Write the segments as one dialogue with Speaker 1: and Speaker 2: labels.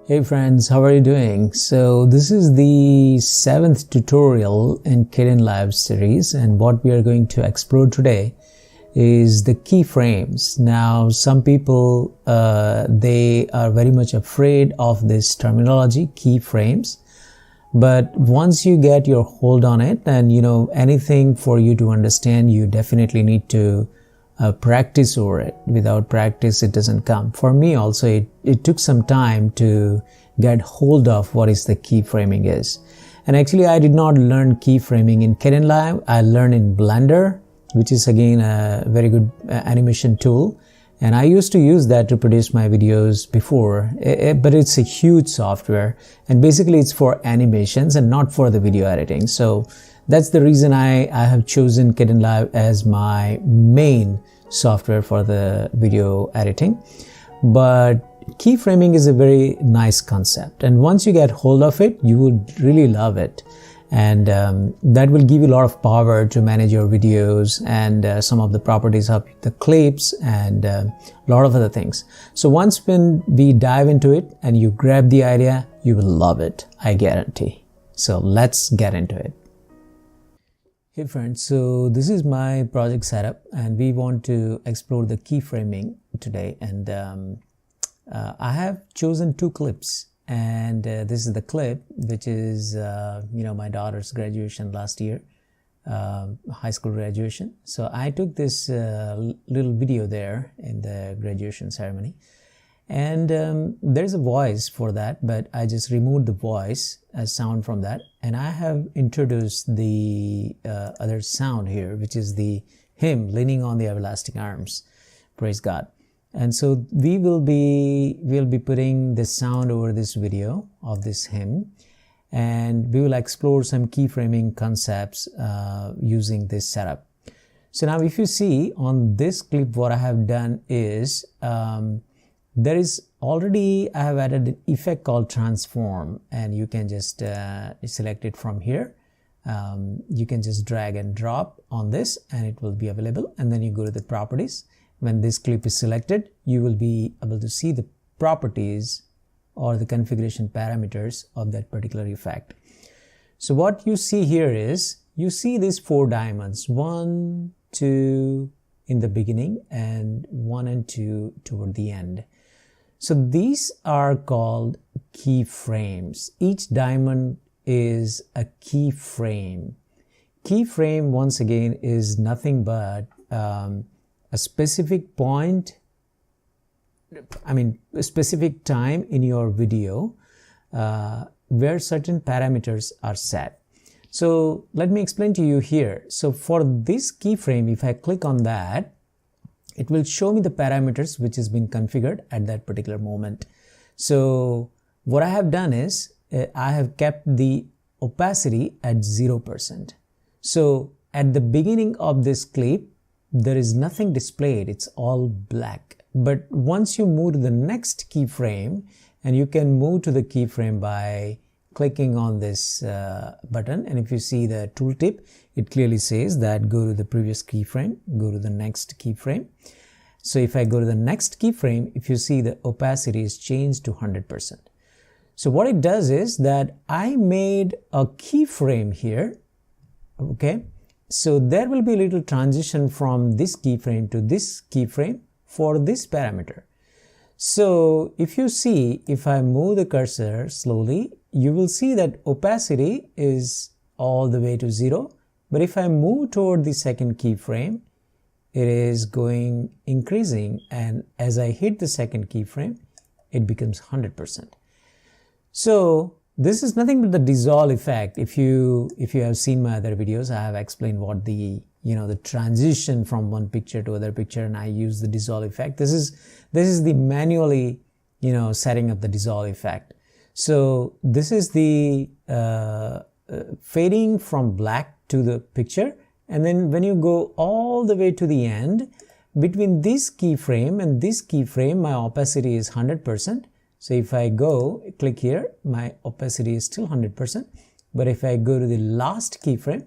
Speaker 1: Hey friends, how are you doing? So this is the 7th tutorial in Kdenlive series, and what we are going to explore today is the keyframes. Now some people they are very much afraid of this terminology, keyframes, but once you get your hold on it, and anything for you to understand, you definitely need to practice over it. Without practice, it doesn't come. For me also, it took some time to get hold of what is the keyframing is. And actually, I did not learn keyframing in Kdenlive. I learned in Blender, which is again a very good animation tool. And I used to use that to produce my videos before, but it's a huge software. And basically, it's for animations and not for the video editing. So that's the reason I have chosen Kdenlive as my main software for the video editing. But keyframing is a very nice concept, and once you get hold of it, you would really love it. And that will give you a lot of power to manage your videos and some of the properties of the clips and a lot of other things. So once when we dive into it and you grab the idea, you will love it, I guarantee. So let's get into it. Hey friends, so this is my project setup, and we want to explore the keyframing today. And I have chosen 2 clips, and this is the clip which is my daughter's graduation last year, high school graduation. So I took this little video there in the graduation ceremony, and there's a voice for that, but I just removed the voice as sound from that, and I have introduced the other sound here, which is the hymn, Leaning on the Everlasting Arms. Praise God. And so we'll be putting this sound over this video of this hymn, and we will explore some keyframing concepts using this setup. So now if you see on this clip, what I have done is there is already, I have added an effect called transform, and you can just select it from here. You can just drag and drop on this and it will be available, and then you go to the properties. When this clip is selected, you will be able to see the properties or the configuration parameters of that particular effect. So what you see here is, you see these 4 diamonds, 1, 2 in the beginning and 1 and 2 toward the end. So these are called keyframes. Each diamond is a keyframe. Keyframe, once again, is nothing but a specific point, a specific time in your video where certain parameters are set. So let me explain to you here. So for this keyframe, if I click on that, it will show me the parameters which has been configured at that particular moment. So what I have done is I have kept the opacity at 0%. So at the beginning of this clip, there is nothing displayed, it's all black. But once you move to the next keyframe, and you can move to the keyframe by clicking on this button, and if you see the tooltip, it clearly says that go to the previous keyframe, go to the next keyframe. So if I go to the next keyframe, if you see the opacity is changed to 100%. So what it does is that I made a keyframe here, okay? So there will be a little transition from this keyframe to this keyframe for this parameter. So if you see, if I move the cursor slowly, you will see that opacity is all the way to 0. But if I move toward the second keyframe, it is going increasing, and as I hit the second keyframe, it becomes 100%. So this is nothing but the dissolve effect. If you have seen my other videos, I have explained what the transition from one picture to other picture, and I use the dissolve effect. This is the manually setting up the dissolve effect. So this is the fading from black to the picture, and then when you go all the way to the end, between this keyframe and this keyframe, my opacity is 100%. So if I go click here, my opacity is still 100%. But if I go to the last keyframe,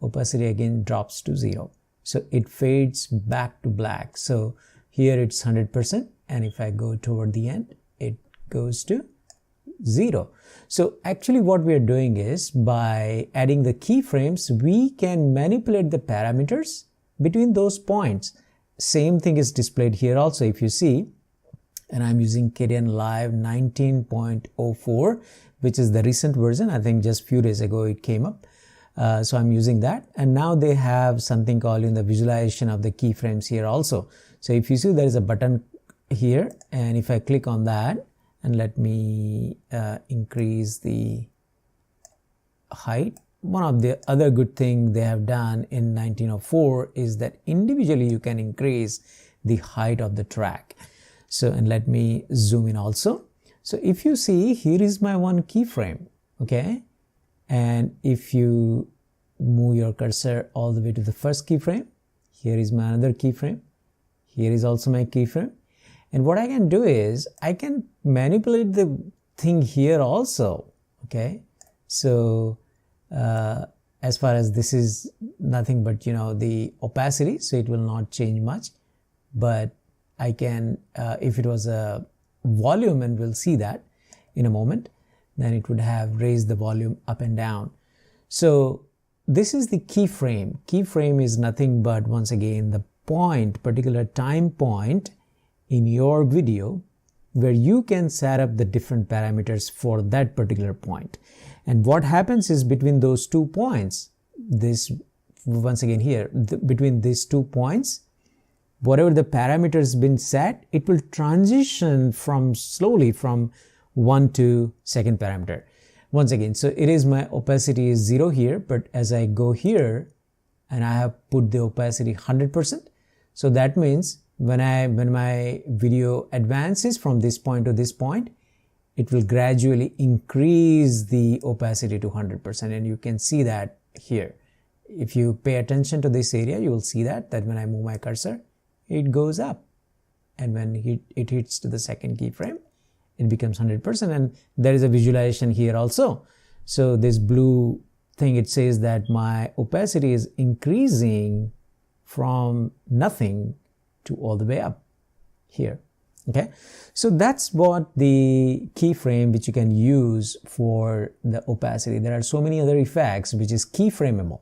Speaker 1: opacity again drops to 0. So it fades back to black. So here it's 100%, and if I go toward the end, it goes to 0. So actually what we are doing is, by adding the keyframes, we can manipulate the parameters between those points. Same thing is displayed here also, if you see, and I'm using Kdenlive 19.04, which is the recent version. I think just few days ago it came up. So I'm using that, and now they have something called in the visualization of the keyframes here also. So if you see, there is a button here, and if I click on that, and let me increase the height. One of the other good thing they have done in 1904 is that individually you can increase the height of the track. So, and let me zoom in also. So if you see, here is my one keyframe, okay? And if you move your cursor all the way to the first keyframe, here is my another keyframe. Here is also my keyframe. And what I can do is, I can manipulate the thing here also, okay? So, as far as this is nothing but, the opacity, so it will not change much. But I can, if it was a volume, and we'll see that in a moment, then it would have raised the volume up and down. So this is the keyframe. Keyframe is nothing but, once again, the point, particular time point in your video where you can set up the different parameters for that particular point. And what happens is, between those 2 points, this, once again here, between these 2 points, whatever the parameters been set, it will transition slowly from 1 to second parameter. Once again, so it is, my opacity is 0 here, but as I go here and I have put the opacity 100%, so that means when my video advances from this point to this point, it will gradually increase the opacity to 100%, and you can see that here. If you pay attention to this area, you will see that when I move my cursor, it goes up, and when it hits to the second keyframe, it becomes 100%. And there is a visualization here also. So this blue thing, it says that my opacity is increasing from nothing to all the way up here. Okay, so that's what the keyframe which you can use for the opacity. There are so many other effects which is keyframeable.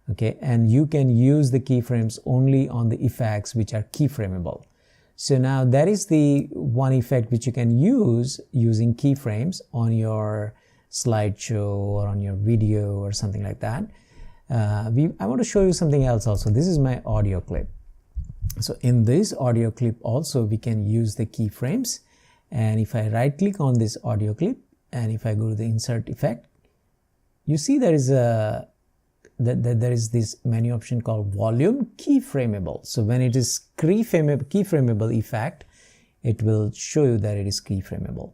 Speaker 1: Okay, and you can use the keyframes only on the effects which are keyframeable. So now that is the one effect which you can use using keyframes on your slideshow or on your video or something like that. I want to show you something else also. This is my audio clip. So in this audio clip also we can use the keyframes, and if I right click on this audio clip and if I go to the insert effect, you see there is this menu option called volume keyframeable. So when it is keyframeable effect, it will show you that it is keyframeable.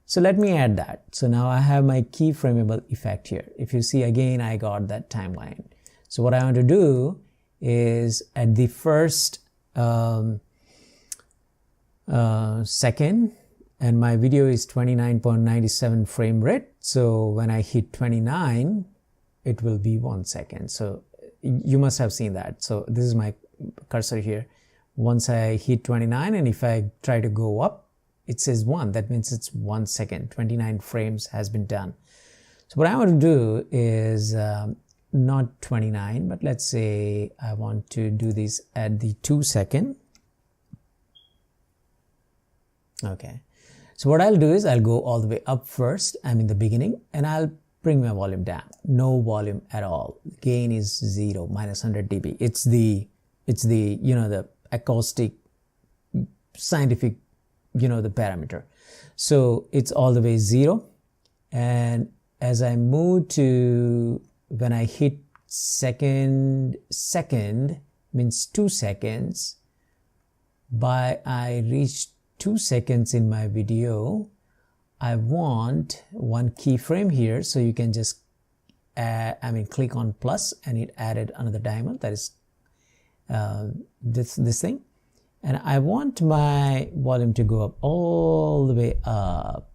Speaker 1: So let me add that. So now I have my keyframeable effect here. If you see, again, I got that timeline. So what I want to do is, at the first second, and my video is 29.97 frame rate. So when I hit 29, it will be 1 second. So you must have seen that. So this is my cursor here. Once I hit 29, and if I try to go up, it says 1. That means it's 1 second. 29 frames has been done. So what I want to do is not 29, but let's say I want to do this at the 2 second. Okay. So what I'll do is, I'll go all the way up first. I'm in the beginning, and I'll bring my volume down. No volume at all. Gain is 0, minus 100 dB. It's the the acoustic scientific, the parameter. So it's all the way 0. And as I move to, when I hit second means 2 seconds. By I reach 2 seconds in my video, I want one keyframe here. So you can just click on plus, and it added another diamond, that is this thing. And I want my volume to go up all the way up.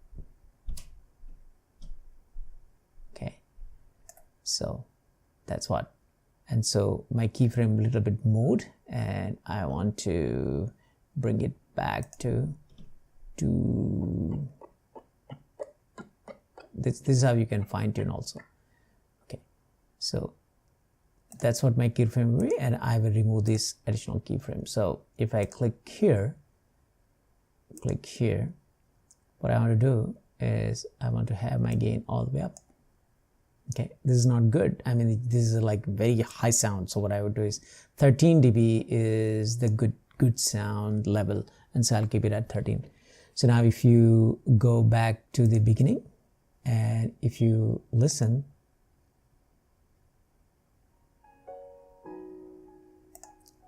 Speaker 1: Okay, so that's what. And so my keyframe a little bit moved, and I want to bring it back to this is how you can fine tune also. Okay, so that's what my keyframe will be, and I will remove this additional keyframe. So if I click here, what I want to do is I want to have my gain all the way up. Okay, this is not good. I mean, this is like very high sound. So what I would do is 13 dB is the good sound level, and so I'll keep it at 13. So now if you go back to the beginning and if you listen,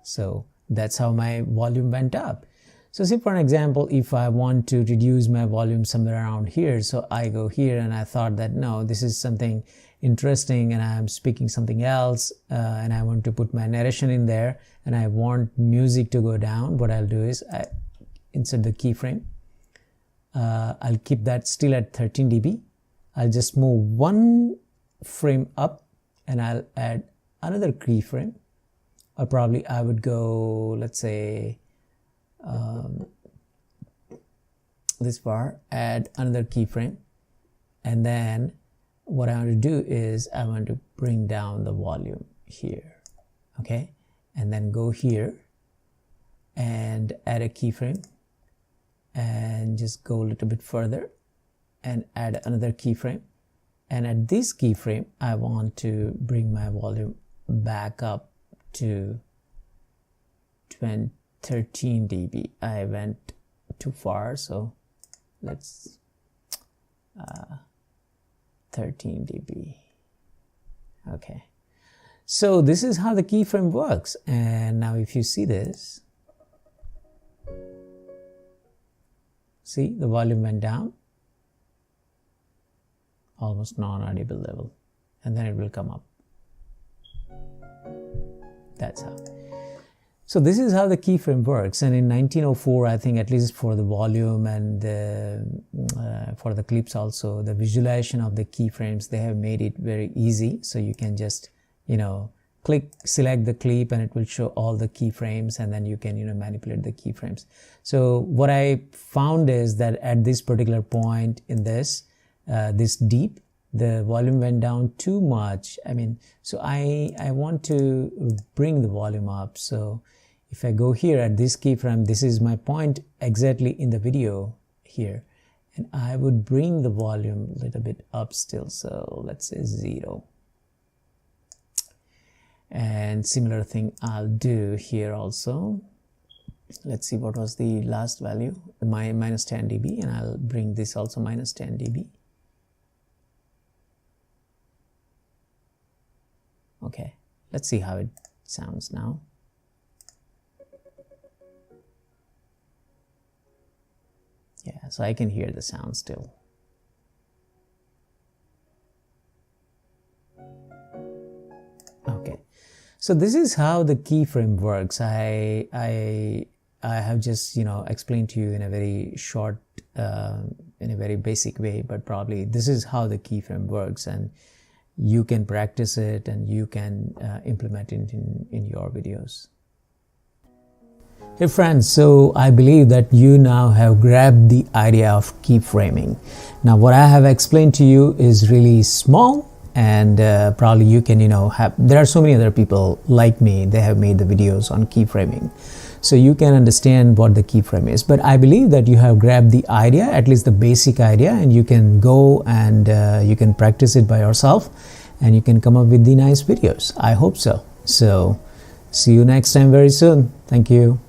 Speaker 1: so that's how my volume went up. So say for an example, if I want to reduce my volume somewhere around here, so I go here and I thought that no, this is something interesting and I'm speaking something else, and I want to put my narration in there and I want music to go down, what I'll do is I insert the keyframe. I'll keep that still at 13 dB. I'll just move one frame up and I'll add another keyframe, or probably I would go, let's say, this far, add another keyframe, and then what I want to do is I want to bring down the volume here, okay, and then go here and add a keyframe and just go a little bit further and add another keyframe, and at this keyframe I want to bring my volume back up to 13 dB. I went too far, so let's 13 dB. Okay, so this is how the keyframe works. And now if you see this, see the volume went down almost non-audible level, and then it will come up. That's how. So this is how the keyframe works, and in 1904, I think, at least for the volume and for the clips also, the visualization of the keyframes, they have made it very easy. So you can just, select the clip and it will show all the keyframes, and then you can, manipulate the keyframes. So what I found is that at this particular point in this deep, the volume went down too much. I mean, so I want to bring the volume up. So if I go here at this keyframe, this is my point exactly in the video here, and I would bring the volume a little bit up still. So let's say 0. And similar thing I'll do here also. Let's see what was the last value, my minus 10 dB, and I'll bring this also minus 10 dB. Okay, let's see how it sounds now. Yeah, so I can hear the sound still. Okay, so this is how the keyframe works. I have just explained to you in a very short, in a very basic way, but probably this is how the keyframe works, and you can practice it and you can implement it in your videos. Hey friends, so I believe that you now have grabbed the idea of keyframing. Now what I have explained to you is really small, and probably you can there are so many other people like me, they have made the videos on keyframing, so you can understand what the keyframe is. But I believe that you have grabbed the idea, at least the basic idea, and you can go and you can practice it by yourself, and you can come up with the nice videos. I hope so. So see you next time very soon. Thank you.